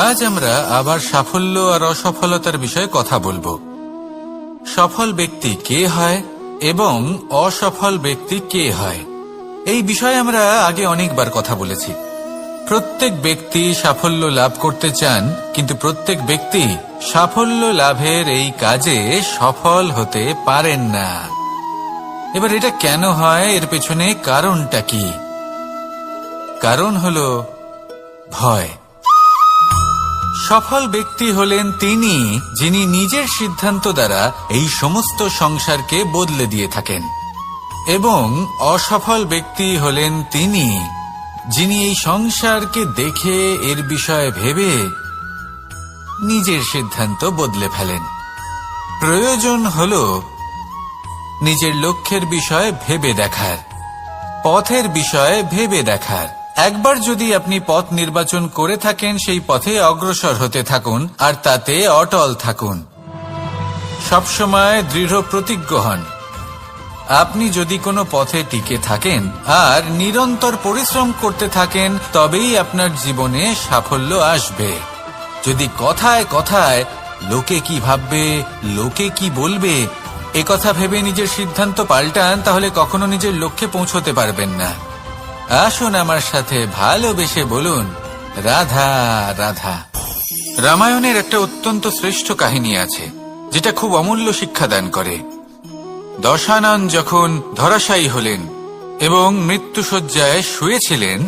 আজ আমরা আবার সাফল্য আর অসফলতার বিষয়ে কথা বলবো। সফল ব্যক্তি কে হয় এবং অসফল ব্যক্তি কে হয়, এই বিষয়ে আমরা আগে অনেকবার কথা বলেছি। প্রত্যেক ব্যক্তি সাফল্য লাভ করতে চান, কিন্তু প্রত্যেক ব্যক্তি সাফল্য লাভের এই কাজে সফল হতে পারেন না। এবার এটা কেন হয়, এর পেছনে কারণটা কি? কারণ হলো ভয়। সফল ব্যক্তি হলেন তিনি যিনি নিজের সিদ্ধান্ত দ্বারা এই সমস্ত সংসারকে বদলে দিয়ে থাকেন, এবং অসফল ব্যক্তি হলেন তিনি যিনি এই সংসারকে দেখে এর বিষয়ে ভেবে নিজের সিদ্ধান্ত বদলে ফেলেন। প্রয়োজন হল নিজের লক্ষ্যের বিষয়ে ভেবে দেখার, পথের বিষয়ে ভেবে দেখার। একবার যদি আপনি পথ নির্বাচন করে থাকেন, সেই পথে অগ্রসর হতে থাকুন আর তাতে অটল থাকুন। সবসময় দৃঢ় প্রতিজ্ঞ হন। আপনি যদি কোনো পথে টিকে থাকেন আর নিরন্তর পরিশ্রম করতে থাকেন, তবেই আপনার জীবনে সাফল্য আসবে। যদি কথায় কথায় লোকে কি ভাববে, লোকে কি বলবে, একথা ভেবে নিজের সিদ্ধান্ত পাল্টান, তাহলে কখনো নিজের লক্ষ্যে পৌঁছতে পারবেন না। আসুন আমার সাথে ভালোবেসে বলুন, রাধা রাধা। রামায়ণের একটা অত্যন্ত শ্রেষ্ঠ কাহিনী আছে, যেটা খুব অমূল্য শিক্ষাদান করে। দশানন যখন ধরাশায়ী হলেন এবং মৃত্যুশয্যায় শুয়েছিলেন,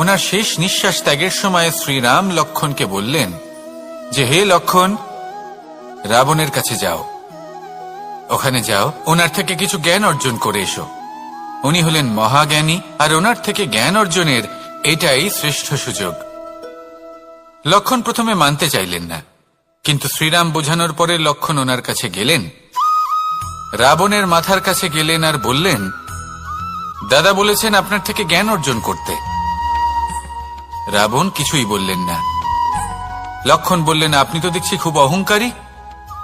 ওনার শেষ নিঃশ্বাস ত্যাগের সময় শ্রীরাম লক্ষ্মণকে বললেন যে, হে লক্ষ্মণ, রাবণের কাছে যাও, ওখানে যাও, ওনার থেকে কিছু জ্ঞান অর্জন করে এসো। উনি হলেন মহাজ্ঞানী, আর ওনার থেকে জ্ঞান অর্জনের এটাই শ্রেষ্ঠ সুযোগ। লক্ষ্মণ প্রথমে মানতে চাইলেন না, কিন্তু শ্রীরাম বোঝানোর পরে লক্ষ্মণ ওনার কাছে গেলেন, রাবণের মাথার কাছে গেলেন আর বললেন, দাদা বলেছেন আপনার থেকে জ্ঞান অর্জন করতে। রাবণ কিছুই বললেন না। লক্ষ্মণ বললেন, আপনি তো দেখছি খুব অহংকারী,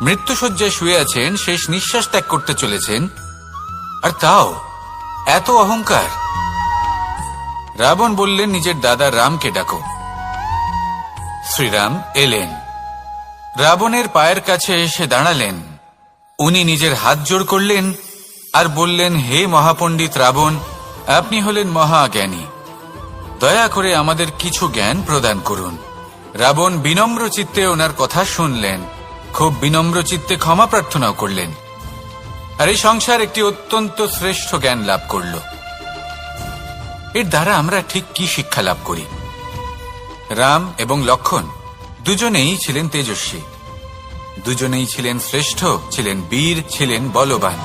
মৃত্যুশয্যায় শুয়ে আছেন, শেষ নিঃশ্বাস ত্যাগ করতে চলেছেন, আর তাও এত অহংকার। রাবণ বললেন, নিজের দাদা রামকে ডাকো। শ্রীরাম এলেন, রাবণের পায়ের কাছে এসে দাঁড়ালেন। উনি নিজের হাত জোড় করলেন আর বললেন, হে মহাপণ্ডিত রাবণ, আপনি হলেন মহাজ্ঞানী, দয়া করে আমাদের কিছু জ্ঞান প্রদান করুন। রাবণ বিনম্র চিত্তে ওনার কথা শুনলেন, খুব বিনম্র চিত্তে ক্ষমা প্রার্থনাও করলেন, আর এই সংসার একটি অত্যন্ত শ্রেষ্ঠ জ্ঞান লাভ করল। এর দ্বারা আমরা ঠিক কি শিক্ষা লাভ করি? রাম এবং লক্ষ্মণ দুজনেই ছিলেন তেজস্বী, দুজনেই ছিলেন শ্রেষ্ঠ, ছিলেন বীর, ছিলেন বলবান।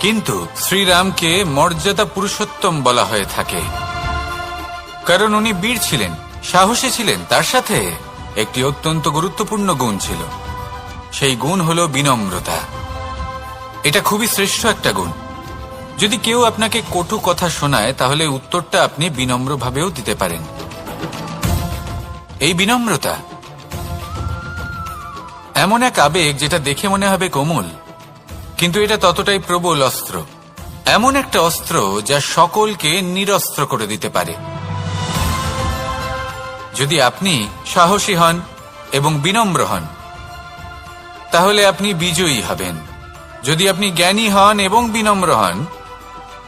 কিন্তু শ্রীরামকে মর্যাদা পুরুষোত্তম বলা হয়ে থাকে, কারণ উনি বীর ছিলেন, সাহসী ছিলেন, তার সাথে একটি অত্যন্ত গুরুত্বপূর্ণ গুণ ছিল। সেই গুণ হলো বিনম্রতা। এটা খুবই শ্রেষ্ঠ একটা গুণ। যদি কেউ আপনাকে কটু কথা শোনায়, তাহলে উত্তরটা আপনি বিনম্রভাবেও দিতে পারেন। এই বিনম্রতা এমন এক আবেগ যেটা দেখে মনে হবে কোমল, কিন্তু এটা ততটাই প্রবল অস্ত্র। এমন একটা অস্ত্র যা সকলকে নিরস্ত্র করে দিতে পারে। যদি আপনি সাহসী হন এবং বিনম্র হন, তাহলে আপনি বিজয়ী হবেন। যদি আপনি জ্ঞানী হন এবং বিনম্র হন,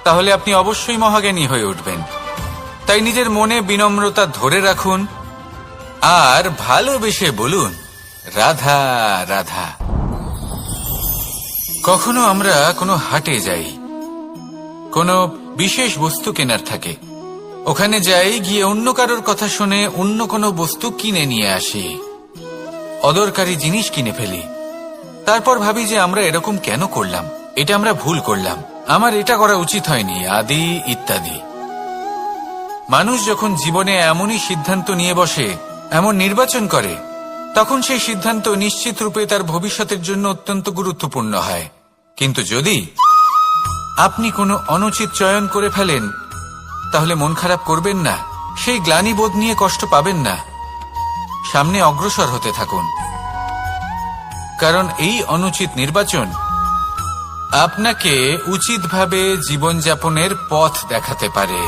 তাহলে আপনি অবশ্যই মহাজ্ঞানী হয়ে উঠবেন। তাই নিজের মনে বিনম্রতা ধরে রাখুন আর ভালোবেসে বলুন, রাধা রাধা। কখনো আমরা কোনো হাটে যাই, কোনো বিশেষ বস্তু কেনার থাকে, ওখানে যাই, গিয়ে অন্য কারোর কথা শুনে অন্য কোনো বস্তু কিনে নিয়ে আসি, অদরকারি জিনিস কিনে ফেলি। তারপর ভাবি যে আমরা এরকম কেন করলাম, এটা আমরা ভুল করলাম, আমার এটা করা উচিত হয়নি, আদি ইত্যাদি। মানুষ যখন জীবনে এমনই সিদ্ধান্ত নিয়ে বসে, এমন নির্বাচন করে, তখন সেই সিদ্ধান্ত নিশ্চিত রূপে তার ভবিষ্যতের জন্য অত্যন্ত গুরুত্বপূর্ণ হয়। কিন্তু যদি আপনি কোনো অনুচিত চয়ন করে ফেলেন, তাহলে মন খারাপ করবেন না, সেই গ্লানিবোধ নিয়ে কষ্ট পাবেন না, সামনে অগ্রসর হতে থাকুন। কারণ এই অনুচিত নির্বাচন আপনাকে উচিতভাবে জীবনযাপনের পথ দেখাতে পারে।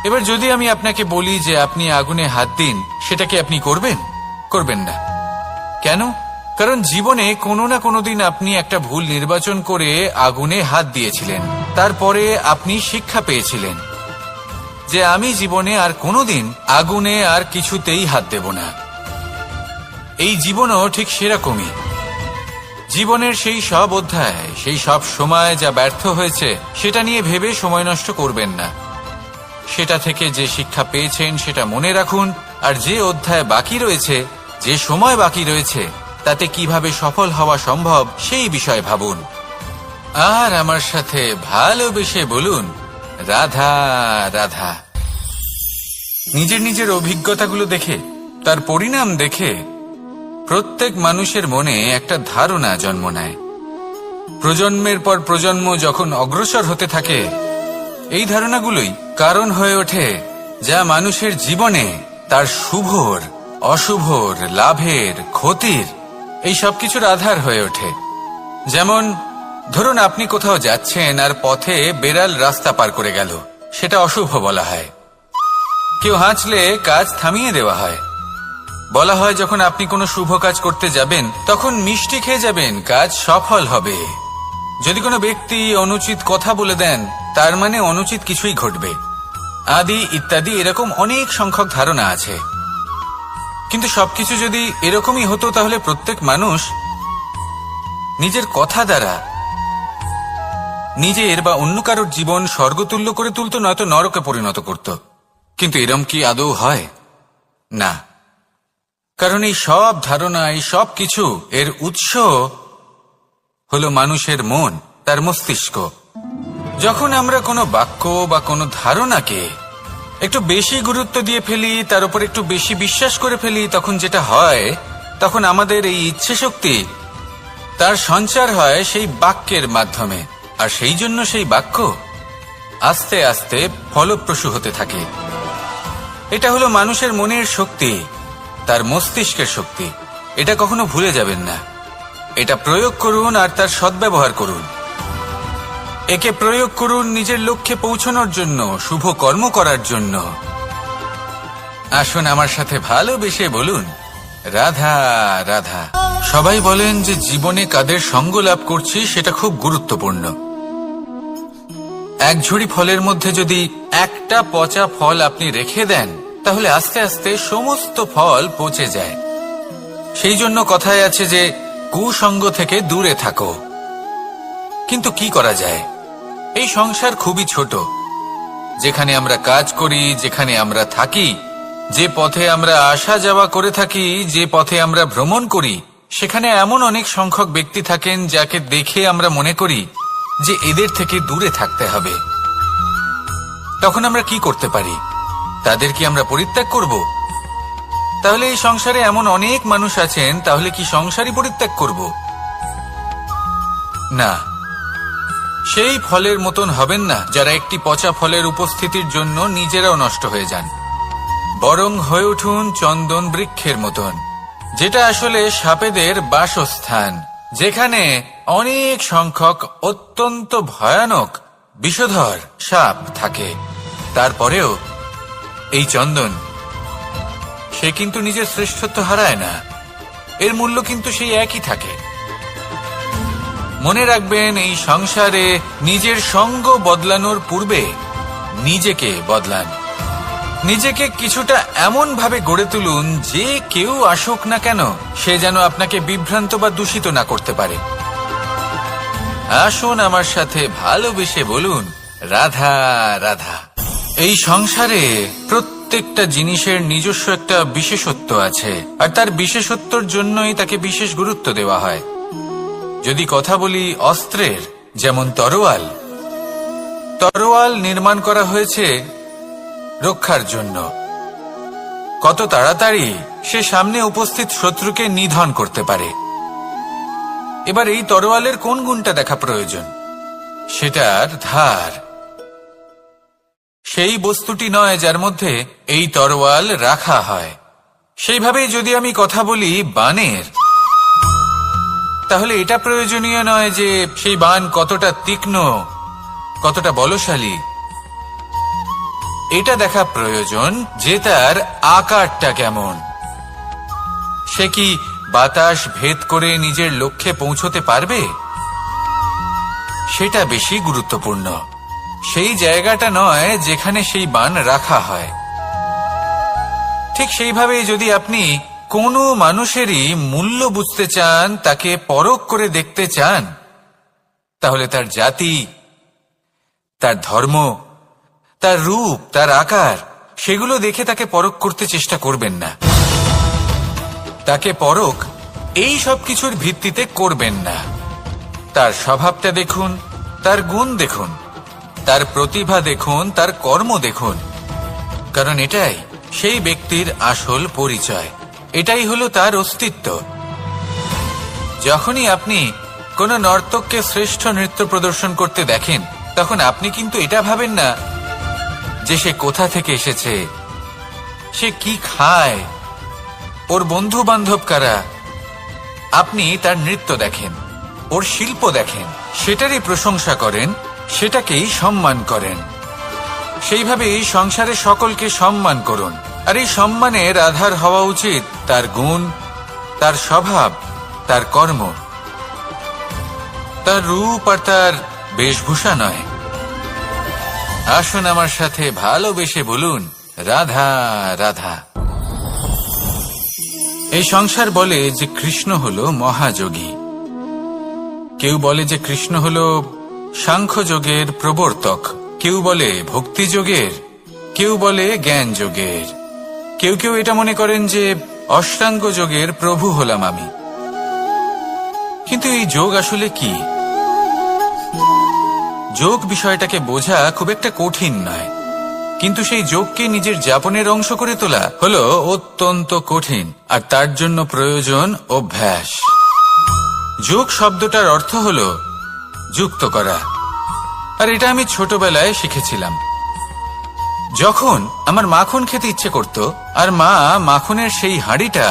এবার যদি আমি আপনাকে বলি যে আপনি আগুনে হাত দিন, সেটা কি আপনি করবেন? করবেন না। কেন? কারণ জীবনে কোনো না কোনো দিন আপনি একটা ভুল নির্বাচন করে আগুনে হাত দিয়েছিলেন। তারপরে আপনি শিক্ষা পেয়েছিলেন যে আমি জীবনে আর কোনোদিন আগুনে আর কিছুতেই হাত দেব না। এই জীবনও ঠিক সেরকমই। জীবনের সেই সব অধ্যায়, সেই সব সময় যা ব্যর্থ হয়েছে, সেটা নিয়ে ভেবে সময় নষ্ট করবেন না। সেটা থেকে যে শিক্ষা পেয়েছেন সেটা মনে রাখুন, আর যে অধ্যায় বাকি রয়েছে, যে সময় বাকি রয়েছে, তাতে কিভাবে সফল হওয়া সম্ভব সেই বিষয়ে ভাবুন। আর আমার সাথে ভালোবেসে বলুন, রাধা রাধা। নিজের নিজের অভিজ্ঞতাগুলো দেখে, তার পরিণাম দেখে প্রত্যেক মানুষের মনে একটা ধারণা জন্ম নেয়। প্রজন্মের পর প্রজন্ম যখন অগ্রসর হতে থাকে, এই ধারণাগুলোই কারণ হয়ে ওঠে যা মানুষের জীবনে তার শুভর, অশুভর, লাভের, ক্ষতির এই সব কিছুর আধার হয়ে ওঠে। যেমন ধরুন আপনি কোথাও যাচ্ছেন আর পথে বেড়াল রাস্তা পার করে গেল, সেটা অশুভ বলা হয়। কেউ হাঁচলে কাজ থামিয়ে দেওয়া হয়। বলা হয় যখন আপনি কোনো শুভ কাজ করতে যাবেন তখন মিষ্টি খেয়ে যাবেন, কাজ সফল হবে। যদি কোনো ব্যক্তি অনুচিত কথা বলে দেন, তার মানে অনুচিত কিছুই ঘটবে, আদি ইত্যাদি। এরকম অনেক সংখ্যক ধারণা আছে। কিন্তু সবকিছু যদি এরকমই হতো তাহলে প্রত্যেক মানুষ নিজের কথা দ্বারা নিজের বা অন্য কারোর জীবন স্বর্গতুল্য করে তুলত, নয়তো নরকে পরিণত করত। কিন্তু এরম কি আদৌ হয়? না। কারণ এই সব ধারণা, এই সব কিছু এর উৎস হলো মানুষের মন, তার মস্তিষ্ক। যখন আমরা কোনো বাক্য বা কোনো ধারণাকে একটু বেশি গুরুত্ব দিয়ে ফেলি, তার উপর একটু বেশি বিশ্বাস করে ফেলি, তখন যেটা হয়, তখন আমাদের এই ইচ্ছে শক্তি তার সঞ্চার হয় সেই বাক্যের মাধ্যমে। আর সেই জন্য সেই বাক্য আস্তে আস্তে ফলপ্রসূ হতে থাকে। এটা হলো মানুষের মনের শক্তি, তার মস্তিষ্কের শক্তি। এটা কখনো ভুলে যাবেন না। এটা প্রয়োগ করুন আর তার সদ্ব্যবহার করুন। একে প্রয়োগ করুন নিজের লক্ষ্যে পৌঁছানোর জন্য, শুভ কর্ম করার জন্য। আসুন আমার সাথে ভালোবেসে বলুন, রাধা রাধা। সবাই বলেন যে জীবনে কাদের সঙ্গ লাভ করছি সেটা খুব গুরুত্বপূর্ণ। এক ঝুড়ি ফলের মধ্যে যদি একটা পচা ফল আপনি রেখে দেন, তাহলে আস্তে আস্তে সমস্ত ফল পচে যায়। সেই জন্য কথায় আছে যে কুসঙ্গ থেকে দূরে থাকো। কিন্তু কি করা যায়? এই সংসার খুবই ছোট। যেখানে আমরা কাজ করি, যেখানে আমরা থাকি, যে পথে আমরা আসা যাওয়া করে থাকি, যে পথে আমরা ভ্রমণ করি, সেখানে এমন অনেক সংখ্যক ব্যক্তি থাকেন যাকে দেখে আমরা মনে করি যে এদের থেকে দূরে থাকতে হবে। তখন আমরা কি করতে পারি? তাদের কি আমরা পরিত্যাগ করব? তাহলে এই সংসারে এমন অনেক মানুষ আছেন, তাহলে কি সংসারই পরিত্যাগ করব? না। সেই ফলের মতন হবেন না যারা একটি পচা ফলের উপস্থিতির জন্য নিজেরাও নষ্ট হয়ে যান। বরং হয়ে উঠুন চন্দন বৃক্ষের মতন, যেটা আসলে সাপেদের বাসস্থান, যেখানে অনেক সংখ্যক অত্যন্ত ভয়ানক বিষধর সাপ থাকে। তারপরেও এই চন্দন, সে কিন্তু নিজের শ্রেষ্ঠত্ব হারায় না। এর মূল্য কিন্তু সেই একই থাকে। মনে রাখবেন, এই সংসারে নিজের সঙ্গ বদলানোর পূর্বে নিজেকে বদলান। নিজেকে কিছুটা এমন ভাবে গড়ে তুলুন যে কেউ আসুক না কেন সে যেন আপনাকে বিভ্রান্ত বা দূষিত না করতে পারে। আসুন আমার সাথে ভালোবেসে বলুন, রাধা রাধা। এই সংসারে প্রত্যেকটা জিনিসের নিজস্ব একটা বিশেষত্ব আছে, আর তার বিশেষত্বর জন্যই তাকে বিশেষ গুরুত্ব দেওয়া হয়। যদি কথা বলি অস্ত্রের, যেমন তরোয়াল। তরোয়াল নির্মাণ করা হয়েছে রক্ষার জন্য। কত তাড়াতাড়ি সে সামনে উপস্থিত শত্রুকে নিধন করতে পারে। এবার এই তরোয়ালের কোন গুণটা দেখা প্রয়োজন? সেটার ধার। সেই বস্তুটি নয় যার মধ্যে এই তরোয়াল রাখা হয়। সেইভাবেই যদি আমি কথা বলি বানের, তাহলে এটা প্রয়োজনীয় নয় যে সেই বান কতটা তীক্ষ্ণ, কতটা বলশালী। এটা দেখা প্রয়োজন যে তার আকারটা কেমন। সে কি বাতাস ভেদ করে নিজের লক্ষ্যে পৌঁছতে পারবে? সেটা বেশি গুরুত্বপূর্ণ। সেই জায়গাটা নয় যেখানে সেই বাণ রাখা হয়। ঠিক সেইভাবে যদি আপনি কোনো মানুষেরই মূল্য বুঝতে চান, তাকে পরখ করে দেখতে চান, তাহলে তার জাতি, তার ধর্ম, তার রূপ, তার আকার, সেগুলো দেখে তাকে পরখ করতে চেষ্টা করবেন না। তাকে পরখ এই সব কিছুর ভিত্তিতে করবেন না। তার স্বভাবটা দেখুন, তার গুণ দেখুন, তার প্রতিভা দেখুন, তার কর্ম দেখুন, কারণ এটাই সেই ব্যক্তির আসল পরিচয়। এটাই হলো তার অস্তিত্ব। যখনই আপনি কোনো নর্তককে শ্রেষ্ঠ নৃত্য প্রদর্শন করতে দেখেন, তখন আপনি কিন্তু এটা ভাবেন না যে সে কোথা থেকে এসেছে, সে কি খায়, ওর বন্ধু বান্ধব কারা। আপনি তার নৃত্য দেখেন, ওর শিল্প দেখেন, সেটারই প্রশংসা করেন, সেটাকেই সম্মান করেন। সেইভাবে এই সংসারে সকলকে সম্মান করুন। আর এই সম্মানের আধার হওয়া উচিত তার গুণ, তার স্বভাব, তার কর্ম, তার রূপ আর তার বেশভূষা নয়। আসুন আমার সাথে ভালোবেসে বলুন, রাধা রাধা। এই সংসার বলে যে কৃষ্ণ হলো মহাযোগী। কেউ বলে যে কৃষ্ণ হলো সাংখ্য যোগের প্রবর্তক, কেউ বলে ভক্তি যোগের, কেউ বলে জ্ঞান যোগের, কেউ কেউ এটা মনে করেন যে অষ্টাঙ্গ যোগের প্রভু হলাম আমি। কিন্তু এই যোগ আসলে কি? যোগ বিষয়টাকে বোঝা খুব একটা কঠিন নয়, কিন্তু সেই যোগকে নিজের যাপনের অংশ করে তোলা হলো অত্যন্ত কঠিন, আর তার জন্য প্রয়োজন অভ্যাস। যোগ শব্দটার অর্থ হলো যুক্ত করা, আর এটা আমি ছোটবেলায় শিখেছিলাম। যখন আমার মাখন খেতে ইচ্ছে করত আর মা মাখনের সেই হাঁড়িটা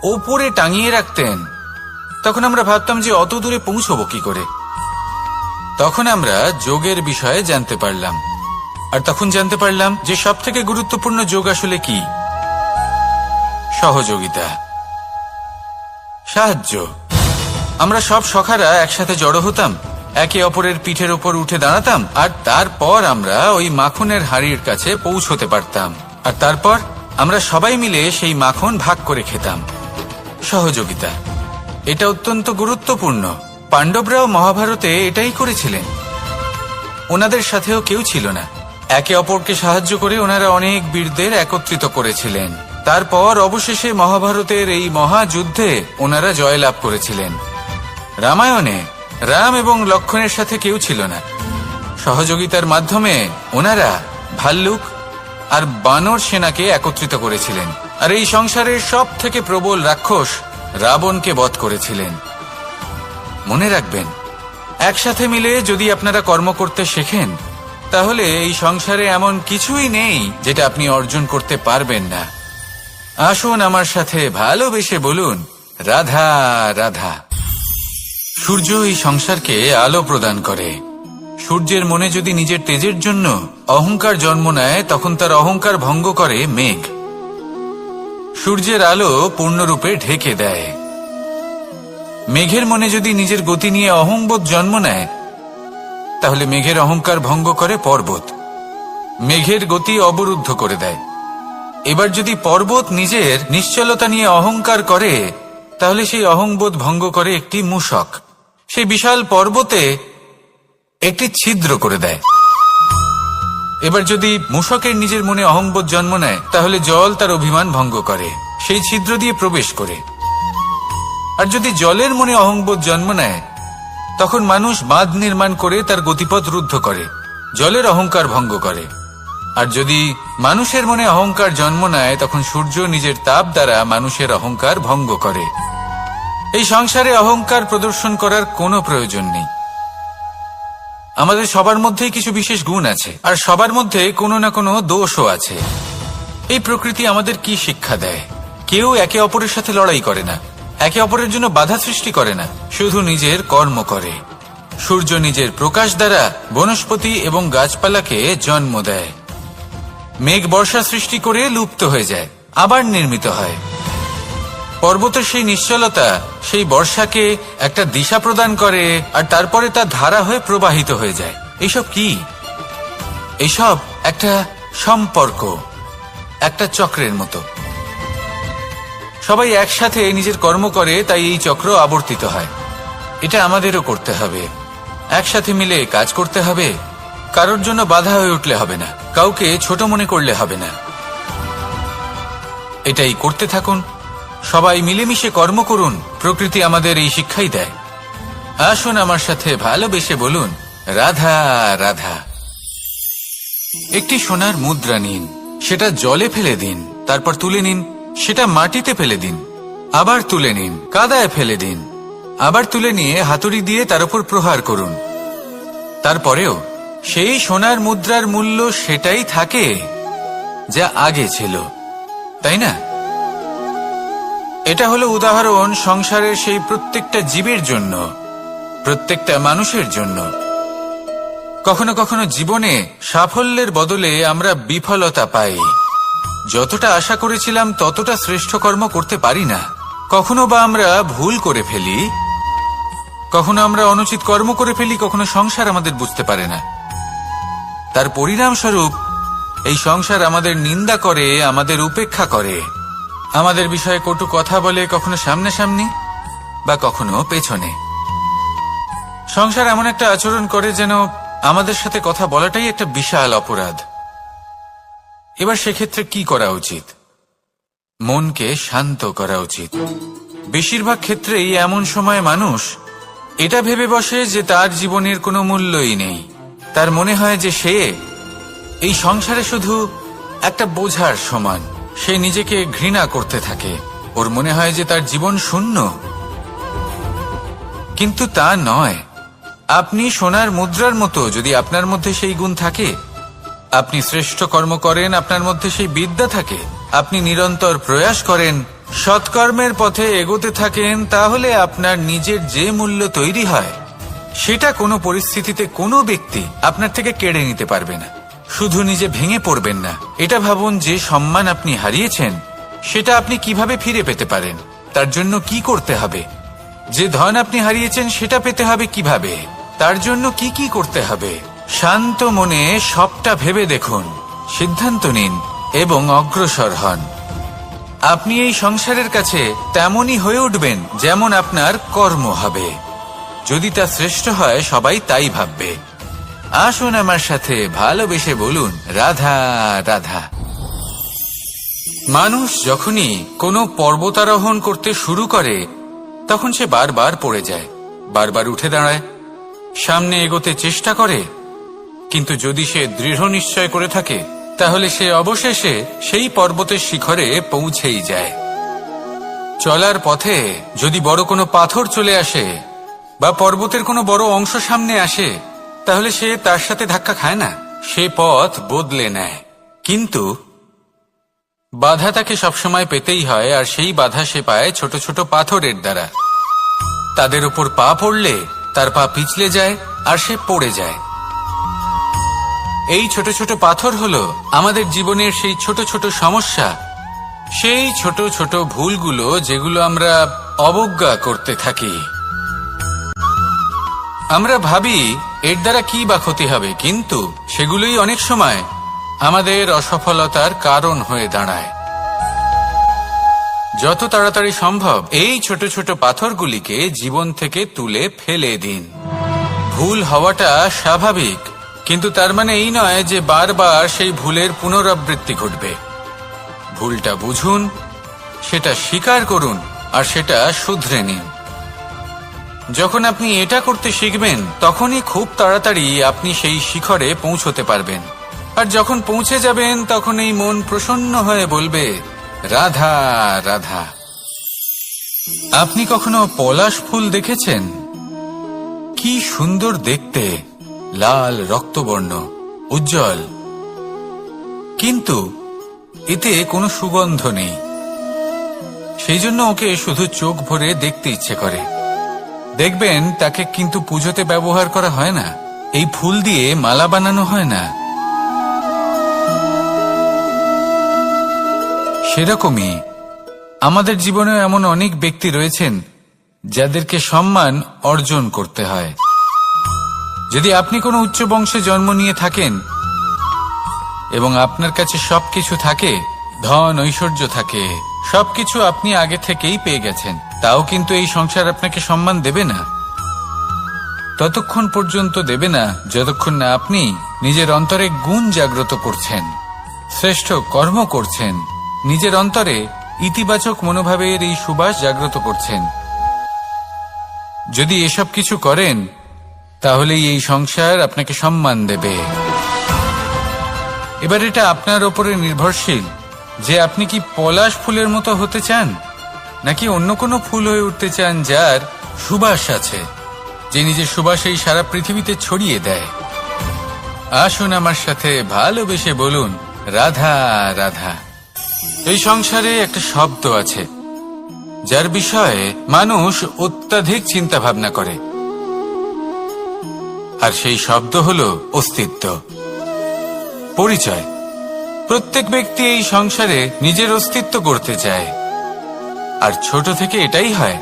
ওপরে টাঙিয়ে রাখতেন, তখন আমরা ভাবতাম যে অত দূরে পৌঁছবো কি করে। তখন আমরা যোগের বিষয়ে জানতে পারলাম, আর তখন জানতে পারলাম যে সবথেকে গুরুত্বপূর্ণ যোগ আসলে কি? সহযোগিতা, সাহায্য। আমরা সব সখারা একসাথে জড়ো হতাম, একে অপরের পিঠের ওপর উঠে দাঁড়াতাম, আর তারপর আমরা ওই মাখনের হাঁড়ির কাছে পৌঁছতে পারতাম, আর তারপর আমরা সবাই মিলে সেই মাখন ভাগ করে খেতাম। সহযোগিতা, এটা অত্যন্ত গুরুত্বপূর্ণ। পাণ্ডবরাও মহাভারতে এটাই করেছিলেন। ওনাদের সাথেও কেউ ছিল না। একে অপরকে সাহায্য করে ওনারা অনেক বীরদের একত্রিত করেছিলেন। তারপর অবশেষে মহাভারতের এই মহাযুদ্ধে ওনারা জয়লাভ করেছিলেন। রামায়ণে রাম এবং লক্ষ্মণের সাথে কেউ ছিল না। সহযোগিতার মাধ্যমে ওনারা ভাল্লুক আর বানর সেনাকে একত্রিত করেছিলেন, আর এই সংসারের সব থেকে প্রবল রাক্ষস রাবণকে বধ করেছিলেন। মনে রাখবেন, একসাথে মিলে যদি আপনারা কর্ম করতে শেখেন, তাহলে এই সংসারে এমন কিছুই নেই যেটা আপনি অর্জন করতে পারবেন না। আসুন আমার সাথে ভালোবেসে বলুন, রাধা রাধা। সূর্য এই সংসারকে আলো প্রদান করে। সূর্যের মনে যদি নিজের তেজের জন্য অহংকার জন্ম নেয়, তখন তার অহংকার ভঙ্গ করে মেঘ। সূর্যের আলো পূর্ণরূপে ঢেকে দেয়। মেঘের মনে যদি নিজের গতি নিয়ে অহংবোধ জন্ম নেয়, তাহলে মেঘের অহংকার ভঙ্গ করে পর্বত। মেঘের গতি অবরুদ্ধ করে দেয়। এবার যদি পর্বত নিজের নিশ্চলতা নিয়ে অহংকার করে, তাহলে সেই অহংবোধ ভঙ্গ করে একটি মূষক। সেই বিশাল পর্বতে একটি ছিদ্র করে দেয়। এবার যদি মূষকের নিজের মনে অহংবোধ জন্ম নেয়, তাহলে জল তার অভিমান ভঙ্গ করে, সেই ছিদ্র দিয়ে প্রবেশ করে। আর যদি জলের মনে অহংবোধ জন্ম নেয়, তখন মানুষ বাঁধ নির্মাণ করে তার গতিপথ রুদ্ধ করে, জলের অহংকার ভঙ্গ করে। আর যদি মানুষের মনে অহংকার জন্ম নেয়, তখন সূর্য নিজের তাপ দ্বারা মানুষের অহংকার ভঙ্গ করে। এই সংসারে অহংকার প্রদর্শন করার কোনো প্রয়োজন নেই। আমাদের সবার মধ্যেই কিছু বিশেষ গুণ আছে, আর সবার মধ্যে কোনো না কোনো দোষও আছে। এই প্রকৃতি আমাদের কি শিক্ষা দেয়? কেউ একে অপরের সাথে লড়াই করে না, একে অপরের জন্য বাধা সৃষ্টি করে না, শুধু নিজের কর্ম করে। সূর্য নিজের প্রকাশ দ্বারা বনস্পতি এবং গাছপালাকে জন্ম দেয়। মেঘ বর্ষা সৃষ্টি করে লুপ্ত হয়ে যায়, আবার নির্মিত হয়। পর্বতের সেই নিশ্চলতা সেই বর্ষাকে একটা দিশা প্রদান করে, আর তারপরে তা ধারা হয়ে প্রবাহিত হয়ে যায়। এইসব কি? এইসব একটা সম্পর্ক, একটা চক্রের মতো। সবাই একসাথে নিজের কর্ম করে, তাই এই চক্র আবর্তিত হয়। এটা আমাদেরও করতে হবে, একসাথে মিলে কাজ করতে হবে। কারোর জন্য বাধা হয়ে উঠলে হবে না, কাউকে ছোট মনে করলে হবে না। এটাই করতে থাকুন, সবাই মিলেমিশে কর্ম করুন। প্রকৃতি আমাদের এই শিক্ষাই দেয়। আসুন আমার সাথে ভালোবেসে বলুন, রাধা রাধা। একটি সোনার মুদ্রা নিন, সেটা জলে ফেলে দিন, তারপর তুলে নিন, সেটা মাটিতে ফেলে দিন, আবার তুলে নিন, কাদায় ফেলে দিন, আবার তুলে নিয়ে হাতুড়ি দিয়ে তার উপর প্রহার করুন। তারপরেও সেই সোনার মুদ্রার মূল্য সেটাই থাকে যা আগে ছিল, তাই না? এটা হলো উদাহরণ সংসারের সেই প্রত্যেকটা জীবের জন্য, প্রত্যেকটা মানুষের জন্য। কখনো কখনো জীবনে সাফল্যের বদলে আমরা বিফলতা পাই। যতটা আশা করেছিলাম ততটা শ্রেষ্ঠ কর্ম করতে পারি না। কখনো বা আমরা ভুল করে ফেলি, কখনো আমরা অনুচিত কর্ম করে ফেলি, কখনো সংসার আমাদের বুঝতে পারে না। তার পরিণামস্বরূপ এই সংসার আমাদের নিন্দা করে, আমাদের উপেক্ষা করে, আমাদের বিষয়ে কটু কথা বলে, কখনো সামনাসামনি বা কখনো পেছনে। সংসার এমন একটা আচরণ করে যেন আমাদের সাথে কথা বলাটাই একটা বিশাল অপরাধ। এবার সেক্ষেত্রে কি করা উচিত? মনকে শান্ত করা উচিত। বেশিরভাগ ক্ষেত্রেই এমন সময় মানুষ এটা ভেবে বসে যে তার জীবনের কোনো মূল্যই নেই। তার মনে হয় যে সে এই সংসারে শুধু একটা বোঝার সমান। সে নিজেকে ঘৃণা করতে থাকে, ওর মনে হয় যে তার জীবন শূন্য। কিন্তু তা নয়। আপনি সোনার মুদ্রার মতো, যদি আপনার মধ্যে সেই গুণ থাকে, আপনি শ্রেষ্ঠ কর্ম করেন, আপনার মধ্যে সেই বিদ্যা থাকে, আপনি নিরন্তর প্রয়াস করেন, সৎকর্মের পথে এগোতে থাকেন, তাহলে আপনার নিজের যে মূল্য তৈরি হয় সেটা কোনো পরিস্থিতিতে কোনো ব্যক্তি আপনার থেকে কেড়ে নিতে পারবে না। শুধু নিজে ভেঙে পড়বেন না। এটা ভাবুন, যে সম্মান আপনি হারিয়েছেন সেটা আপনি কিভাবে ফিরে পেতে পারেন, তার জন্য কি করতে হবে। যে ধন আপনি হারিয়েছেন সেটা পেতে হবে কিভাবে, তার জন্য কি কি করতে হবে। শান্ত মনে সবটা ভেবে দেখুন, সিদ্ধান্ত নিন এবং অগ্রসর হন। আপনি এই সংসারের কাছে তেমনই হয়ে উঠবেন যেমন আপনার কর্ম হবে। যদি তা শ্রেষ্ঠ হয়, সবাই তাই ভাববে। আসুন আমার সাথে ভালোবেসে বলুন, রাধা রাধা। মানুষ যখনই কোনো পর্বতারোহণ করতে শুরু করে তখন সে বারবার পড়ে যায়, বারবার উঠে দাঁড়ায়, সামনে এগোতে চেষ্টা করে। কিন্তু যদি সে দৃঢ় নিশ্চয় করে থাকে তাহলে সে অবশেষে সেই পর্বতের শিখরে পৌঁছেই যায়। চলার পথে যদি বড় কোনো পাথর চলে আসে বা পর্বতের কোনো বড় অংশ সামনে আসে, তাহলে সে তার সাথে ধাক্কা খায় না, সে পথ বদলে নেয়। কিন্তু বাধা তাকে সবসময় পেতেই হয়, আর সেই বাধা সে পায় ছোট ছোট পাথরের দ্বারা। তাদের উপর পা পড়লে তার পা পিছলে যায় আর সে পড়ে যায়। এই ছোট ছোট পাথর হলো আমাদের জীবনের সেই ছোট ছোট সমস্যা, সেই ছোট ছোট ভুলগুলো যেগুলো আমরা অবজ্ঞা করতে থাকি। আমরা ভাবি এর দ্বারা কি বা ক্ষতি হবে, কিন্তু সেগুলোই অনেক সময় আমাদের অসফলতার কারণ হয়ে দাঁড়ায়। যত তাড়াতাড়ি সম্ভব এই ছোট ছোট পাথরগুলিকে জীবন থেকে তুলে ফেলে দিন। ভুল হওয়াটা স্বাভাবিক, কিন্তু তার মানে এই নয় যে বারবার সেই ভুলের পুনরাবৃত্তি ঘটবে। ভুলটা বুঝুন, সেটা স্বীকার করুন আর সেটা শুধরে নিন। যখন আপনি এটা করতে শিখবেন তখনই খুব তাড়াতাড়ি আপনি সেই শিখরে পৌঁছতে পারবেন। আর যখন পৌঁছে যাবেন তখন এই মন প্রসন্ন হয়ে বলবে, রাধা রাধা। আপনি কখনো পলাশ ফুল দেখেছেন? কি সুন্দর দেখতে, লাল রক্তবর্ণ, উজ্জ্বল, কিন্তু এতে কোনো সুগন্ধ নেই। সেই জন্য ওকে শুধু চোখ ভরে দেখতে ইচ্ছে করে। দেখবেন তাকে কিন্তু পুজোতে ব্যবহার করা হয় না, এই ফুল দিয়ে মালা বানানো হয় না। সেরকমই আমাদের জীবনে এমন অনেক ব্যক্তি রয়েছেন যাদেরকে সম্মান অর্জন করতে হয়। যদি আপনি কোনো উচ্চ বংশে জন্ম নিয়ে থাকেন এবং আপনার কাছে সবকিছু থাকে, ধন ঐশ্বর্য থাকে, সবকিছু আপনি আগে থেকেই পেয়ে গেছেন, তাও কিন্তু এই সংসার আপনাকে সম্মান দেবে না। ততক্ষণ পর্যন্ত দেবে না যতক্ষণ না আপনি নিজের অন্তরে গুণ জাগ্রত করছেন, শ্রেষ্ঠ কর্ম করছেন, নিজের অন্তরে ইতিবাচক মনোভাবের এই সুবাস জাগ্রত করছেন। যদি এসব কিছু করেন তাহলেই এই সংসার আপনাকে সম্মান দেবে। এবার এটা আপনার ওপরে নির্ভরশীল যে আপনি কি পলাশ ফুলের মতো হতে চান, নাকি অন্য কোনো ফুল হয়ে উঠতে চান যার সুবাস আছে, যে নিজের সুবাস এই সারা পৃথিবীতে ছড়িয়ে দেয়। আসুন আমার সাথে ভালোবেসে বলুন, রাধা রাধা। এই সংসারে একটা শব্দ আছে যার বিষয়ে মানুষ অত্যাধিক চিন্তা ভাবনা করে, আর সেই শব্দ হলো অস্তিত্ব, পরিচয়। প্রত্যেক ব্যক্তি এই সংসারে নিজের অস্তিত্ব করতে চায়, আর ছোট থেকে এটাই হয়।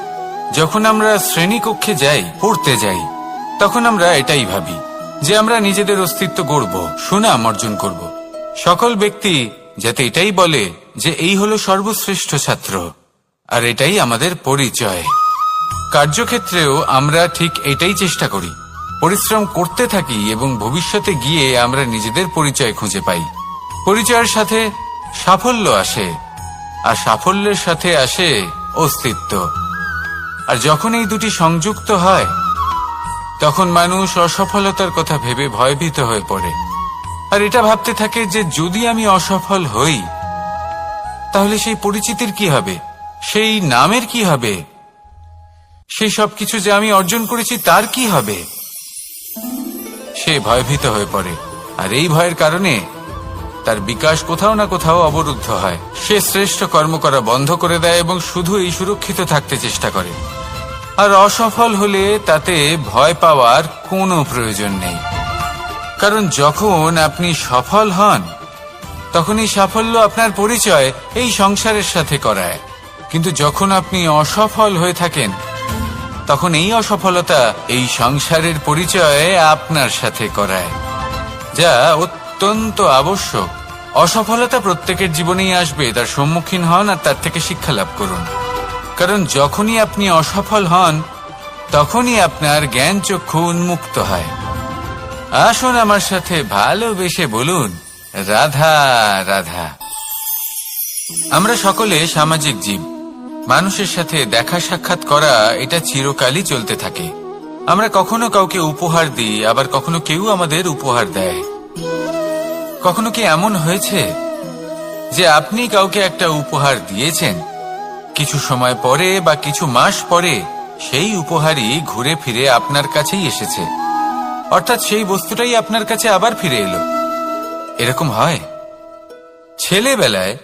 যখন আমরা শ্রেণীকক্ষে যাই, পড়তে যাই, তখন আমরা এটাই ভাবি যে আমরা নিজেদের অস্তিত্ব গড়ব, সুনাম অর্জন করব। সকল ব্যক্তি যাতে এটাই বলে যে এই হলো সর্বশ্রেষ্ঠ ছাত্র, আর এটাই আমাদের পরিচয়। কার্যক্ষেত্রেও আমরা ঠিক এটাই চেষ্টা করি, পরিশ্রম করতে থাকি এবং ভবিষ্যতে গিয়ে আমরা নিজেদের পরিচয় খুঁজে পাই। পরিচয়ের সাথে সাফল্য আসে, আর সাফল্যের সাথে আসে অস্তিত্ব। আর যখন এই দুটি সংযুক্ত হয়, তখন মানুষ অসফলতার কথা ভেবে ভয়ভীত হয়ে পড়ে, আর এটা ভাবতে থাকে যে যদি আমি অসফল হই তাহলে সেই পরিচিতির কি হবে, সেই নামের কি হবে, সেই সবকিছু যে আমি অর্জন করেছি তার কি হবে। সে ভয়ভীত হয়ে পড়ে, আর এই ভয়ের কারণে তার বিকাশ কোথাও না কোথাও অবরুদ্ধ হয়। সে শ্রেষ্ঠ কর্ম করা বন্ধ করে দেয় এবং শুধু এই সুরক্ষিত থাকতে চেষ্টা করে। আর অসফল হলে তাতে ভয় পাওয়ার কোনো প্রয়োজন নেই, কারণ যখন আপনি সফল হন তখন এই সাফল্য আপনার পরিচয় এই সংসারের সাথে করায়। কিন্তু যখন আপনি অসফল হয়ে থাকেন তখন এই অসফলতা এই সংসারের পরিচয় আপনার সাথে করায়, যা অত্যন্ত আবশ্যক। অসফলতা প্রত্যেকের জীবনেই আসবে, তার সম্মুখীন হন আর তার থেকে শিক্ষা লাভ করুন। কারণ যখনই আপনি অসফল হন তখনই আপনার জ্ঞান চক্ষু উন্মুক্ত হয়। আসুন আমার সাথে ভালোবেসে বলুন, রাধা রাধা। আমরা সকলে সামাজিক জীব। মানুষের সাথে দেখা সাক্ষাৎ করা এটা চিরকালই চলতে থাকে। আমরা কখনো কাউকে উপহার দিই, আবার কখনো কেউ আমাদের উপহার দেয়। কখনো কি এমন হয়েছে যে আপনি কাউকে একটা উপহার দিয়েছেন, কিছু সময় পরে বা কিছু মাস পরে সেই উপহারই ঘুরে ফিরে আপনার কাছেই এসেছে, অর্থাৎ সেই বস্তুটাই আপনার কাছে আবার ফিরে এলো? এরকম হয়। ছেলেবেলায়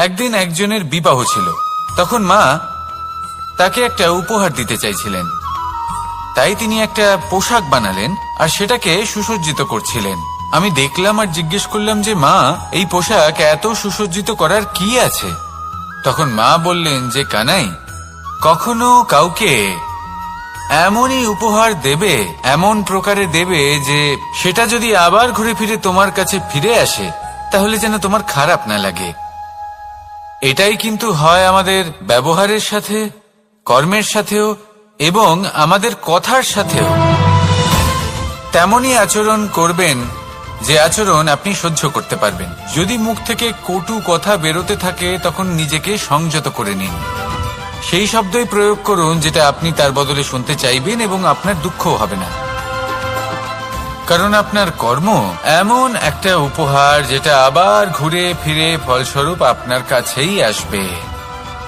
একদিন একজনের বিবাহ ছিল, তখন মা তাকে একটা উপহার দিতে চাইছিলেন, তাই তিনি একটা পোশাক বানালেন আর সেটাকে সুসজ্জিত করছিলেন। আমি দেখলাম আর জিজ্ঞেস করলাম যে মা, এই পোশাক এত সুসজ্জিত করার কি আছে? তখন মা বললেন যে কানাই, কখনো কাউকে এমনই উপহার দেবে, এমন প্রকারে দেবে যে সেটা যদি আবার ঘুরে ফিরে তোমার কাছে ফিরে আসে তাহলে যেন তোমার খারাপ না লাগে। এটাই কিন্তু হয় আমাদের ব্যবহারের সাথে, কর্মের সাথেও এবং আমাদের কথার সাথেও। তেমনই আচরণ করবেন যে আচরণ আপনি সহ্য করতে পারবেন। যদি মুখ থেকে কটু কথা বেরোতে থাকে তখন নিজেকে সংযত করে নিন। সেই শব্দই প্রয়োগ করুন যেটা আপনি তার বদলে শুনতে চাইবেন এবং আপনার দুঃখও হবে না। কারণ আপনার কর্ম এমন একটা উপহার যেটা আবার ঘুরে ফিরে ফলস্বরূপ আপনার কাছেই আসবে।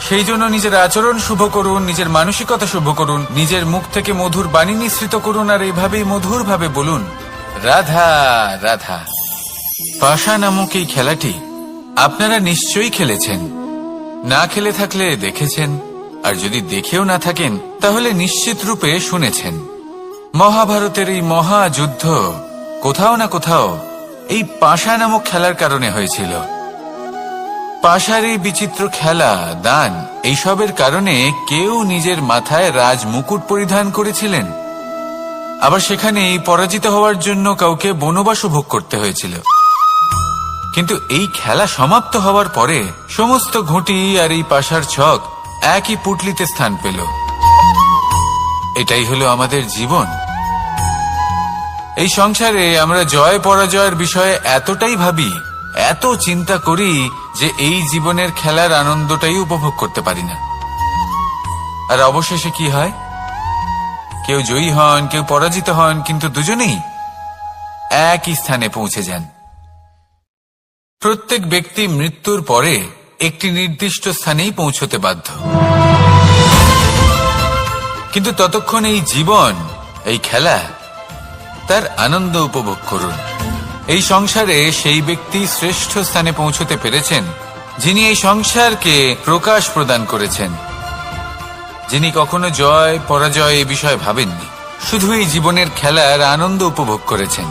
সেই জন্য নিজের আচরণ শুভ করুন, নিজের মানসিকতা শুভ করুন, নিজের মুখ থেকে মধুর বাণী নিঃসৃত করুন, আর এইভাবেই মধুর ভাবে বলুন, রাধা রাধা। পাশা নামক এই খেলাটি আপনারা নিশ্চয়ই খেলেছেন, না খেলে থাকলে দেখেছেন, আর যদি দেখেও না থাকেন তাহলে নিশ্চিত রূপে শুনেছেন। মহাভারতের এই মহাযুদ্ধ কোথাও না কোথাও এই পাশা নামক খেলার কারণে হয়েছিল। পাশারি, বিচিত্র খেলা, দান এইসবের কারণে কেউ নিজের মাথায় রাজ মুকুট পরিধান করেছিলেন, আবার সেখানেই পরাজিত হওয়ার জন্য কাউকে বনবাসও ভোগ করতে হয়েছিল। কিন্তু এই খেলা সমাপ্ত হওয়ার পরে সমস্ত ঘুঁটি আর এই পাশার ছক একই পুটলিতে স্থান পেল। এটাই হলো আমাদের জীবন। এই সংসারে আমরা জয় পরাজয়ের বিষয়ে এতটাই ভাবি, এত চিন্তা করি যে এই জীবনের খেলার আনন্দটাই উপভোগ করতে পারি না। আর অবশেষে কি হয়? কেউ জয়ী হন, কেউ পরাজিত হন, কিন্তু দুজনেই একই স্থানে পৌঁছে যান। প্রত্যেক ব্যক্তি মৃত্যুর পরে একটি নির্দিষ্ট স্থানেই পৌঁছতে বাধ্য, কিন্তু ততক্ষণ এই জীবন, এই খেলা, তার আনন্দ উপভোগ করুন। এই সংসারে সেই ব্যক্তি শ্রেষ্ঠ স্থানে পৌঁছতে পেরেছেন যিনি এই সংসারকে প্রকাশ প্রদান করেছেন, যিনি কখনো জয় পরাজয় এ বিষয়ে ভাবেননি, শুধু এই জীবনের খেলার আনন্দ উপভোগ করেছেন।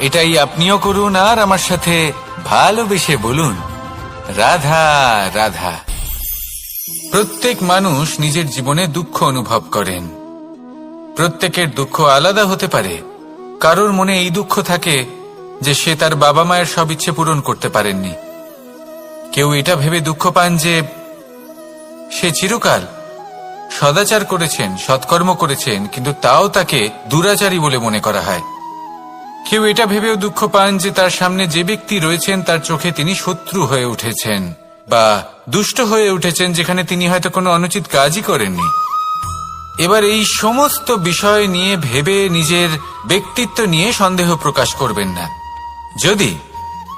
এটাই আপনিও করুন আর আমার সাথে ভালোবেসে বলুন, রাধা রাধা। প্রত্যেক মানুষ নিজের জীবনে দুঃখ অনুভব করেন। প্রত্যেকের দুঃখ আলাদা হতে পারে। কারোর মনে এই দুঃখ থাকে যে সে তার বাবা মায়ের সব ইচ্ছে পূরণ করতে পারেননি। কেউ এটা ভেবে দুঃখ পান যে সে চিরকাল সদাচার করেছেন, সৎকর্ম করেছেন, কিন্তু তাও তাকে দুরাচারী বলে মনে করা হয়। কেউ এটা ভেবেও দুঃখ পান যে তার সামনে যে ব্যক্তি রয়েছেন তার চোখে তিনি শত্রু হয়ে উঠেছেন বা দুষ্ট হয়ে উঠেছেন, যেখানে তিনি হয়তো কোনো অনুচিত কাজই করেননি। এবার এই সমস্ত বিষয় নিয়ে ভেবে নিজের ব্যক্তিত্ব নিয়ে সন্দেহ প্রকাশ করবেন না। যদি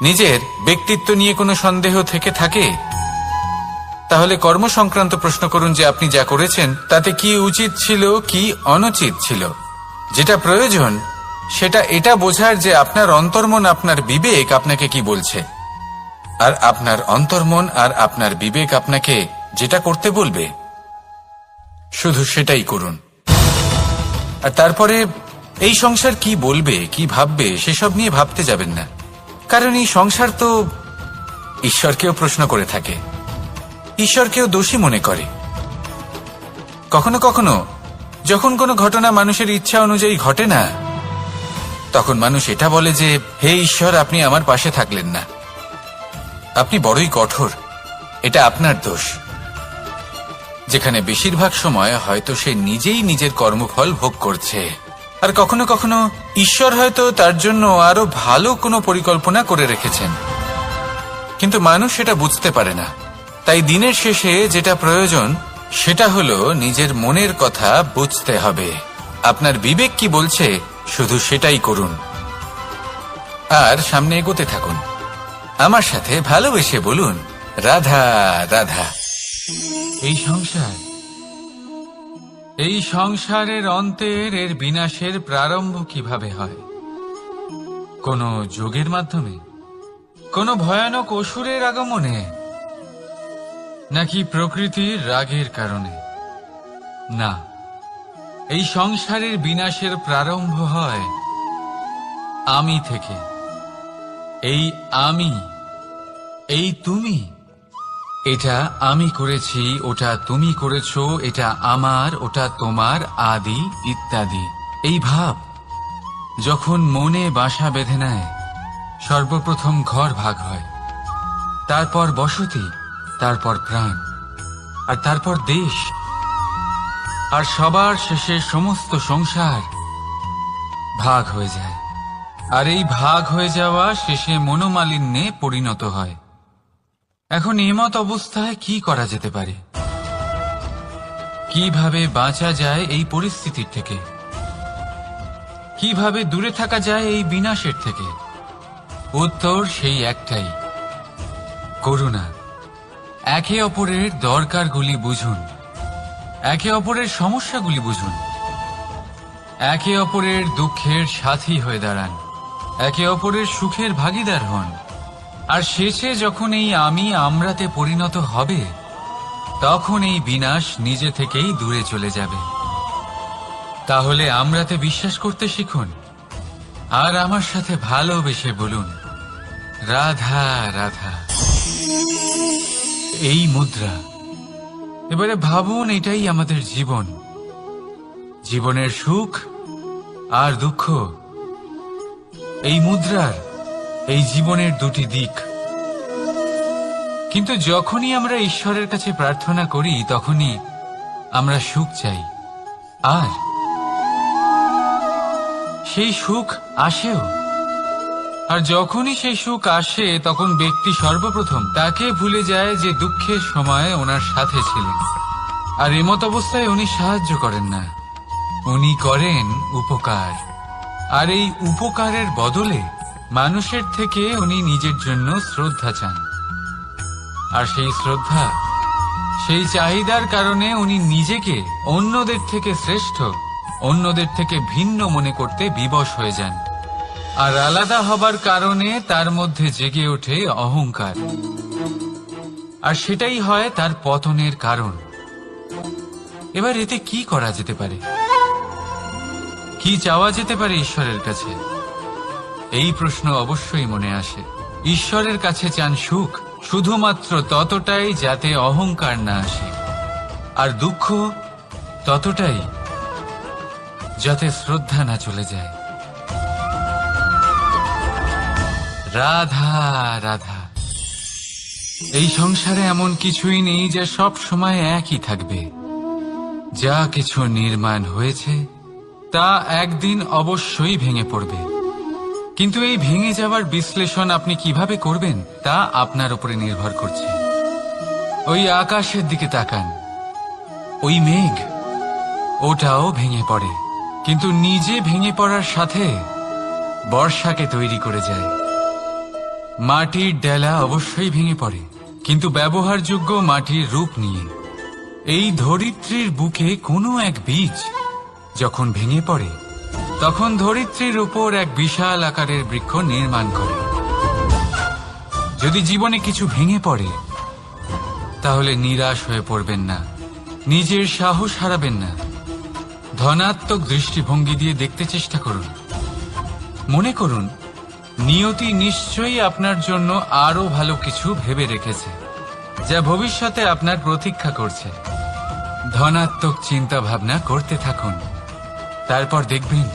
নিজের ব্যক্তিত্ব নিয়ে কোনো সন্দেহ থেকে থাকে, তাহলে কর্ম সংক্রান্ত প্রশ্ন করুন যে আপনি যা করেছেন তাতে কি উচিত ছিল, কি অনুচিত ছিল। যেটা প্রয়োজন সেটা এটা বোঝার যে আপনার অন্তর্মন, আপনার বিবেক আপনাকে কি বলছে, আর আপনার অন্তর্মন আর আপনার বিবেক আপনাকে যেটা করতে বলবে শুধু সেটাই করুন। আর তারপরে এই সংসার কি বলবে, কি ভাববে সেসব নিয়ে ভাবতে যাবেন না, কারণ এই সংসার তো ঈশ্বরকেও প্রশ্ন করে থাকে, ঈশ্বরকেও দোষী মনে করে। কখনো কখনো যখন কোনো ঘটনা মানুষের ইচ্ছা অনুযায়ী ঘটে না, তখন মানুষ এটা বলে যে হে ঈশ্বর, আপনি আমার পাশে থাকলেন না, আপনি বড়ই কঠোর, এটা আপনার দোষ। যেখানে বেশিরভাগ সময় হয়তো সে নিজেই নিজের কর্মফল ভোগ করছে, আর কখনো কখনো ঈশ্বর হয়তো তার জন্য আরো ভালো কোনো পরিকল্পনা করে রেখেছেন, কিন্তু মানুষ সেটা বুঝতে পারে না। তাই দিনের শেষে যেটা প্রয়োজন সেটা হলো নিজের মনের কথা বুঝতে হবে। আপনার বিবেক কি বলছে শুধু সেটাই করুন আর সামনে এগোতে থাকুন। আমার সাথে ভালোবেসে বলুন, রাধা রাধা। এই সংসারের অন্তের, এর বিনাশের প্রারম্ভ কিভাবে হয়? কোনো যোগের মাধ্যমে, কোনো ভয়ানক অসুরের আগমনে, নাকি প্রকৃতির রাগের কারণে? না, এই সংসারের বিনাশের প্রারম্ভ হয় আমি থেকে। এই আমি, এই তুমি, এটা আমি করেছি, ওটা তুমি করেছো, এটা আমার, ওটা তোমার, আদি ইত্যাদি। এই ভাব যখন মনে বাসা বেঁধে নেয়, সর্বপ্রথম ঘর ভাগ হয়, তারপর বসতি, তারপর প্রাণ, আর তারপর দেশ, আর সবার শেষে সমস্ত সংসার ভাগ হয়ে যায়। আর এই ভাগ হয়ে যাওয়া শেষে মনোমালিন্যে পরিণত হয়। এখন এমত অবস্থায় কি করা যেতে পারে? কিভাবে বাঁচা যায় এই পরিস্থিতির থেকে? কিভাবে দূরে থাকা যায় এই বিনাশের থেকে? উত্তর সেই একটাই, করুণা। একে অপরের দরকারগুলি বুঝুন, একে অপরের সমস্যাগুলি বুঝুন, একে অপরের দুঃখের সাথী হয়ে দাঁড়ান, একে অপরের সুখের ভাগীদার হন। আর শেষে যখন এই আমি আমরাতে পরিণত হবে, তখন এই বিনাশ নিজে থেকেই দূরে চলে যাবে। তাহলে আমরাতে বিশ্বাস করতে শিখুন আর আমার সাথে ভালোবেসে বলুন, রাধা রাধা। এই মুদ্রা, এবারে ভাবুন এটাই আমাদের জীবন, জীবনের সুখ আর দুঃখ এই মুদ্রার, এই জীবনের দুটি দিক। কিন্তু যখনই আমরা ঈশ্বরের কাছে প্রার্থনা করি তখনই আমরা সুখ চাই, আর সেই সুখ আসেও। আর যখনই সেই সুখ আসে তখন ব্যক্তি সর্বপ্রথম তাকে ভুলে যায় যে দুঃখের সময় ওনার সাথে ছিলেন। আর এমত অবস্থায় উনি সাহায্য করেন না, উনি করেন উপকার। আর এই উপকারের বদলে মানুষের থেকে উনি নিজের জন্য শ্রদ্ধা চান। আর সেই শ্রদ্ধা, সেই চাহিদার কারণে উনি নিজেকে অন্যদের থেকে শ্রেষ্ঠ, অন্যদের থেকে ভিন্ন মনে করতে বিবশ হয়ে যান। আর আলাদা হবার কারণে তার মধ্যে জেগে ওঠে অহংকার, আর সেটাই হয় তার পতনের কারণ। এবার এতে কি করা যেতে পারে, কি চাওয়া যেতে পারে ঈশ্বরের কাছে? এই প্রশ্ন অবশ্যই মনে আসে। ঈশ্বরের কাছে চান সুখ, শুধুমাত্র ততটাই যাতে অহংকার না আসে, আর দুঃখ ততটাই যাতে শ্রদ্ধা না চলে যায়। রাধা রাধা। এই সংসারে এমন কিছুই নেই যা সব সময় একই থাকবে। যা কিছু নির্মাণ হয়েছে তা একদিন অবশ্যই ভেঙে পড়বে, কিন্তু এই ভেঙে যাওয়ার বিশ্লেষণ আপনি কিভাবে করবেন তা আপনার উপরে নির্ভর করছে। ওই আকাশের দিকে তাকান, ওই মেঘ, ওটাও ভেঙে পড়ে, কিন্তু নিজে ভেঙে পড়ার সাথে বর্ষাকে তৈরি করে যায়। মাটির ডেলা অবশ্যই ভেঙে পড়ে, কিন্তু ব্যবহারযোগ্য মাটির রূপ নিয়ে। এই ধরিত্রীর বুকে কোনো এক বীজ যখন ভেঙে পড়ে তখন ধরিত্রীর উপর এক বিশাল আকারের বৃক্ষ নির্মাণ করে। যদি জীবনে কিছু ভেঙে পড়ে তাহলে নিরাশ হয়ে পড়বেন না, নিজের সাহস হারাবেন না। ধনাত্মক দৃষ্টিভঙ্গি দিয়ে দেখতে চেষ্টা করুন। মনে করুন নিয়তি নিশ্চয়ই আপনার জন্য আরো ভালো কিছু ভেবে রেখেছে, যা ভবিষ্যতে আপনার প্রতীক্ষা করছে। ধনাত্মক চিন্তা ভাবনা করতে থাকুন, তারপর দেখবেন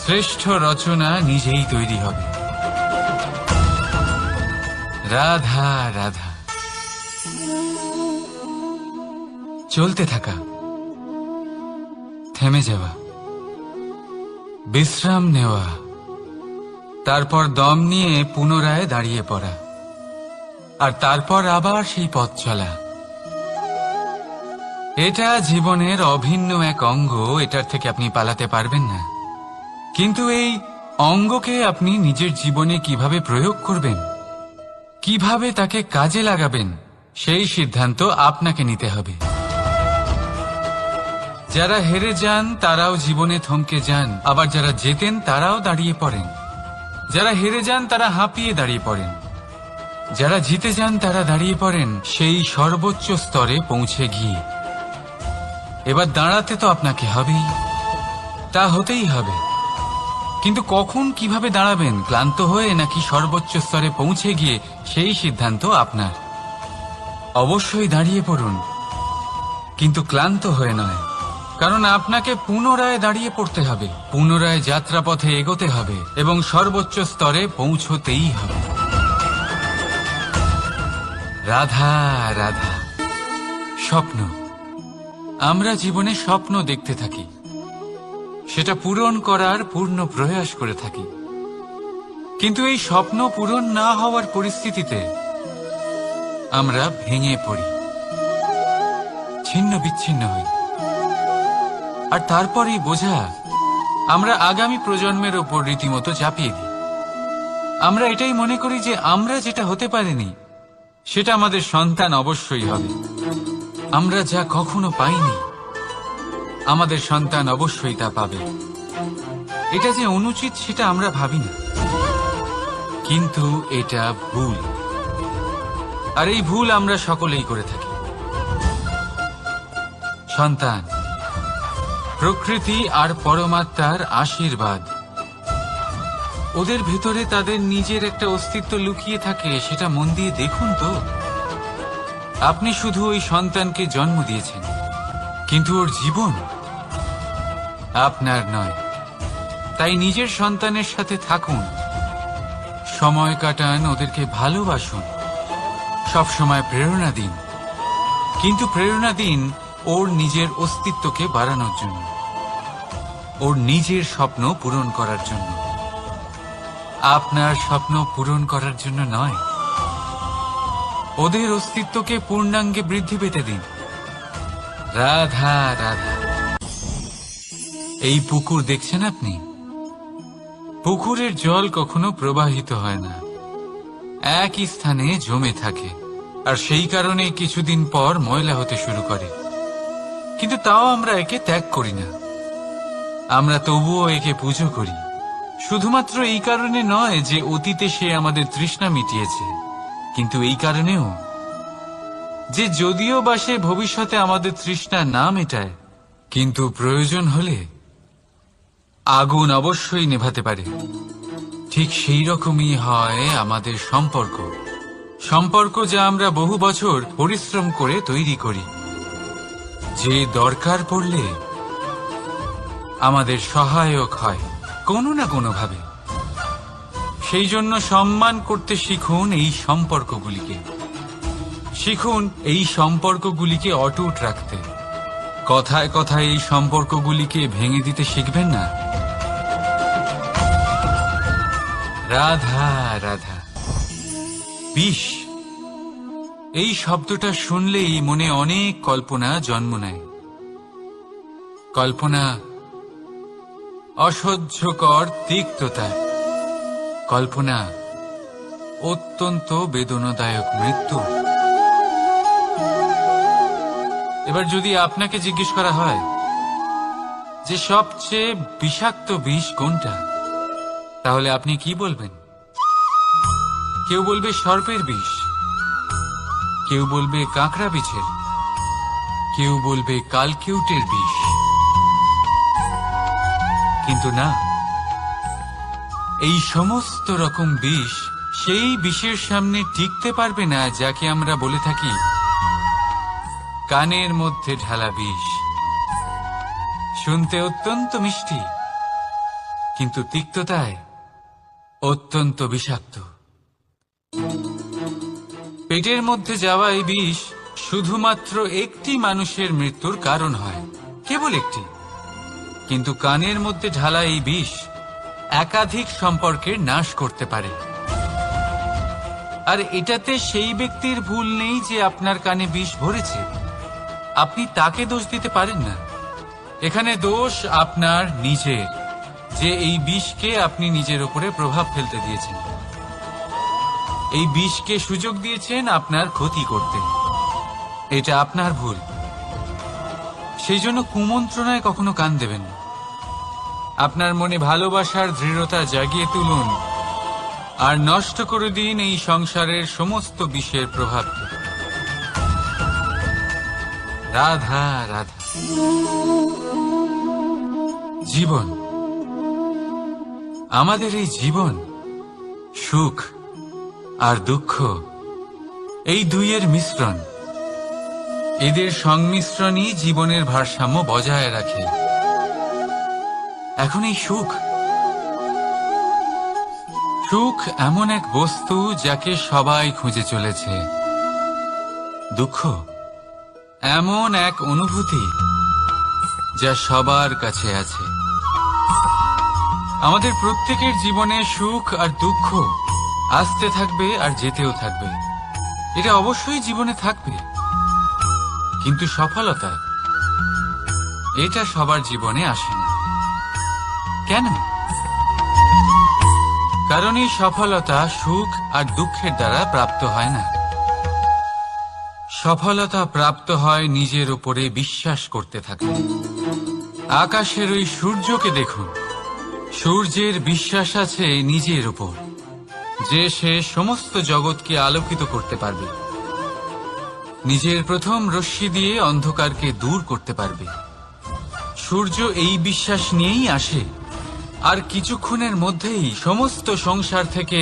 শ্রেষ্ঠ রচনা নিজেই তৈরি হবে। রাধা রাধা। চলতে থাকা, থেমে যাওয়া, বিশ্রাম নেওয়া, তারপর দম নিয়ে পুনরায় দাঁড়িয়ে পড়া, আর তারপর আবার সেই পথ চলা। এটা জীবনের অভিন্ন এক অঙ্গ, এটার থেকে আপনি পালাতে পারবেন না। কিন্তু এই অঙ্গকে আপনি নিজের জীবনে কিভাবে প্রয়োগ করবেন, কিভাবে তাকে কাজে লাগাবেন, সেই সিদ্ধান্ত আপনাকে নিতে হবে। যারা হেরে যান তারাও জীবনে থমকে যান, আবার যারা জেতেন তারাও দাঁড়িয়ে পড়েন। যারা হেরে যান তারা হাঁপিয়ে দাঁড়িয়ে পড়েন, যারা জিতে যান তারা দাঁড়িয়ে পড়েন সেই সর্বোচ্চ স্তরে পৌঁছে গিয়ে। এবার দাঁড়াতে তো আপনাকে হবেই, তা হতেই হবে। কিন্তু কখন, কিভাবে দাঁড়াবেন, ক্লান্ত হয়ে নাকি সর্বোচ্চ স্তরে পৌঁছে গিয়ে, সেই সিদ্ধান্ত আপনার। অবশ্যই দাঁড়িয়ে পড়ুন, কিন্তু ক্লান্ত হয়ে নয়, কারণ আপনাকে পুনরায় দাঁড়িয়ে পড়তে হবে, পুনরায় যাত্রাপথে এগোতে হবে এবং সর্বোচ্চ স্তরে পৌঁছতেই হবে। রাধা রাধা। স্বপ্ন, আমরা জীবনে স্বপ্ন দেখতে থাকি, সেটা পূরণ করার পূর্ণ প্রয়াস করে থাকি, কিন্তু এই স্বপ্ন পূরণ না হওয়ার পরিস্থিতিতে আমরা ভেঙে পড়ি, ছিন্ন বিচ্ছিন্ন হই। আর তারপরই বোঝা আমরা আগামী প্রজন্মের ওপর রীতিমতো চাপিয়ে দিই। আমরা এটাই মনে করি যে আমরা যেটা হতে পারিনি সেটা আমাদের সন্তান অবশ্যই হবে। আমরা যা কখনো পাইনি আমাদের সন্তান অবশ্যই তা পাবে। এটা যে অনুচিত সেটা আমরা ভাবি না, কিন্তু এটা ভুল, আর এই ভুল আমরা সকলেই করে থাকি। সন্তান প্রকৃতি আর পরমাত্মার আশীর্বাদ, ওদের ভেতরে তাদের নিজের একটা অস্তিত্ব লুকিয়ে থাকে, সেটা মন দিয়ে দেখুন তো। আপনি শুধু ওই সন্তানকে জন্ম দিয়েছেন, কিন্তু ওর জীবন আপনার নয়। তাই নিজের সন্তানের সাথে থাকুন, সময় কাটান, ওদেরকে ভালোবাসুন, সবসময় প্রেরণা দিন, কিন্তু প্রেরণা দিন ওর নিজের অস্তিত্বকে বাড়ানোর জন্য, ওর নিজের স্বপ্ন পূরণ করার জন্য, আপনার স্বপ্ন পূরণ করার জন্য নয়। ওদের অস্তিত্বকে পূর্ণাঙ্গে বৃদ্ধি পেতে দিন। রাধা রাধা। এই পুকুর দেখছেন আপনি? পুকুরের জল কখনো প্রবাহিত হয় না, একই স্থানে জমে থাকে, আর সেই কারণে কিছুদিন পর ময়লা হতে শুরু করে। কিন্তু তাও আমরা একে ত্যাগ করি না, আমরা তবুও একে পুজো করি। শুধুমাত্র এই কারণে নয় যে অতীতে সে আমাদের তৃষ্ণা মিটিয়েছে, কিন্তু এই কারণেও যে যদিও বা সে ভবিষ্যতে আমাদের তৃষ্ণা না মেটায়, কিন্তু প্রয়োজন হলে আগুন অবশ্যই নেভাতে পারে। ঠিক সেই রকমই হয় আমাদের সম্পর্ক, সম্পর্ক যা আমরা বহু বছর পরিশ্রম করে তৈরি করি, যে দরকার পড়লে আমাদের সহায়ক হয় কোনো না কোনোভাবে। সেই জন্য সম্মান করতে শিখুন এই সম্পর্কগুলিকে, শিখুন এই সম্পর্কগুলিকে অটুট রাখতে। কথায় কথায় এই সম্পর্কগুলিকে ভেঙে দিতে শিখবেন না। রাধা রাধা। বিষ, এই শব্দটা শুনলেই মনে অনেক কল্পনা জন্ম নেয়। কল্পনা অসহ্যকর তিক্ততা, কল্পনা অত্যন্ত বেদনাদায়ক মৃত্যু। এবার যদি আপনাকে জিজ্ঞেস করা হয় যে সবচেয়ে বিষাক্ত বিষ কোনটা, তাহলে আপনি কি বলবেন? কেউ বলবে সর্পের বিষ, কেউ বলবে কাঁকড়া বিছের, কেউ বলবে কালকিউটের বিষ। কিন্তু না, এই সমস্ত রকম বিষ সেই বিষের সামনে টিকতে পারবে না যাকে আমরা বলে থাকি কানের মধ্যে ঢালা বিষ। শুনতে অত্যন্ত মিষ্টি, কিন্তু তিক্ততায় অত্যন্ত বিষাক্ত। পেটের মধ্যে যাওয়া এই বিষ শুধুমাত্র একটি মানুষের মৃত্যুর কারণ হয়, কেবল একটি। কিন্তু কানের মধ্যে ঢালা এই বিষ একাধিক সম্পর্কের নাশ করতে পারে। আর এটাতে সেই ব্যক্তির ভুল নেই যে আপনার কানে বিষ ভরেছে, আপনি তাকে দোষ দিতে পারেন না। এখানে দোষ আপনার নিজের, যে এই বিষকে আপনি নিজের উপরে প্রভাব ফেলতে দিয়েছেন, এই বিষকে সুযোগ দিয়েছেন আপনার ক্ষতি করতে। এটা আপনার ভুল। সেই জন্য কুমন্ত্রণায় কখনো কান দেবেন না। আপনার মনে ভালোবাসার দৃঢ়তা জাগিয়ে তুলুন আর নষ্ট করে দিন এই সংসারের সমস্ত বিষের প্রভাবকে। রাধা রাধা। জীবন, আমাদের এই জীবন সুখ আর দুঃখ, এই দুইয়ের মিশ্রণ। এদের সংমিশ্রণই জীবনের ভারসাম্য বজায় রাখে। এখন এই সুখ, সুখ এমন এক বস্তু যাকে সবাই খুঁজে চলেছে। দুঃখ এমন এক অনুভূতি যা সবার কাছে আছে। আমাদের প্রত্যেকের জীবনে সুখ আর দুঃখ আসতে থাকবে আর যেতেও থাকবে, এটা অবশ্যই জীবনে থাকবে। কিন্তু সফলতা, এটা সবার জীবনে আসে না। কেন? কারণ এই সফলতা সুখ আর দুঃখের দ্বারা প্রাপ্ত হয় না। সফলতা প্রাপ্ত হয় নিজের উপরে বিশ্বাস করতে থাকলে। আকাশের ওই সূর্যকে দেখুন, সূর্যের বিশ্বাস আছে নিজের উপর যে সে সমস্ত জগৎকে আলোকিত করতে পারবে, নিজের প্রথম রশ্মি দিয়ে অন্ধকারকে দূর করতে পারবে। সূর্য এই বিশ্বাস নিয়েই আসে আর কিছুক্ষণের মধ্যেই সমস্ত সংসার থেকে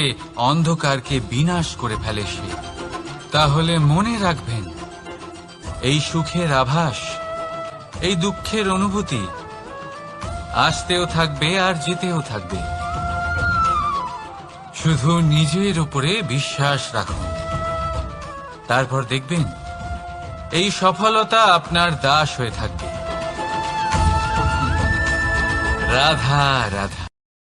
অন্ধকারকে বিনাশ করে ফেলে সে। তাহলে মনে রাখবেন, এই সুখের আভাস, এই দুঃখের অনুভূতি আসতেও থাকবে আর যেতেও থাকবে। শুধু নিজের উপরে বিশ্বাস রাখুন, তারপর দেখবেন এই সফলতা আপনার দাস হয়ে থাকবে। রাধা রাধা।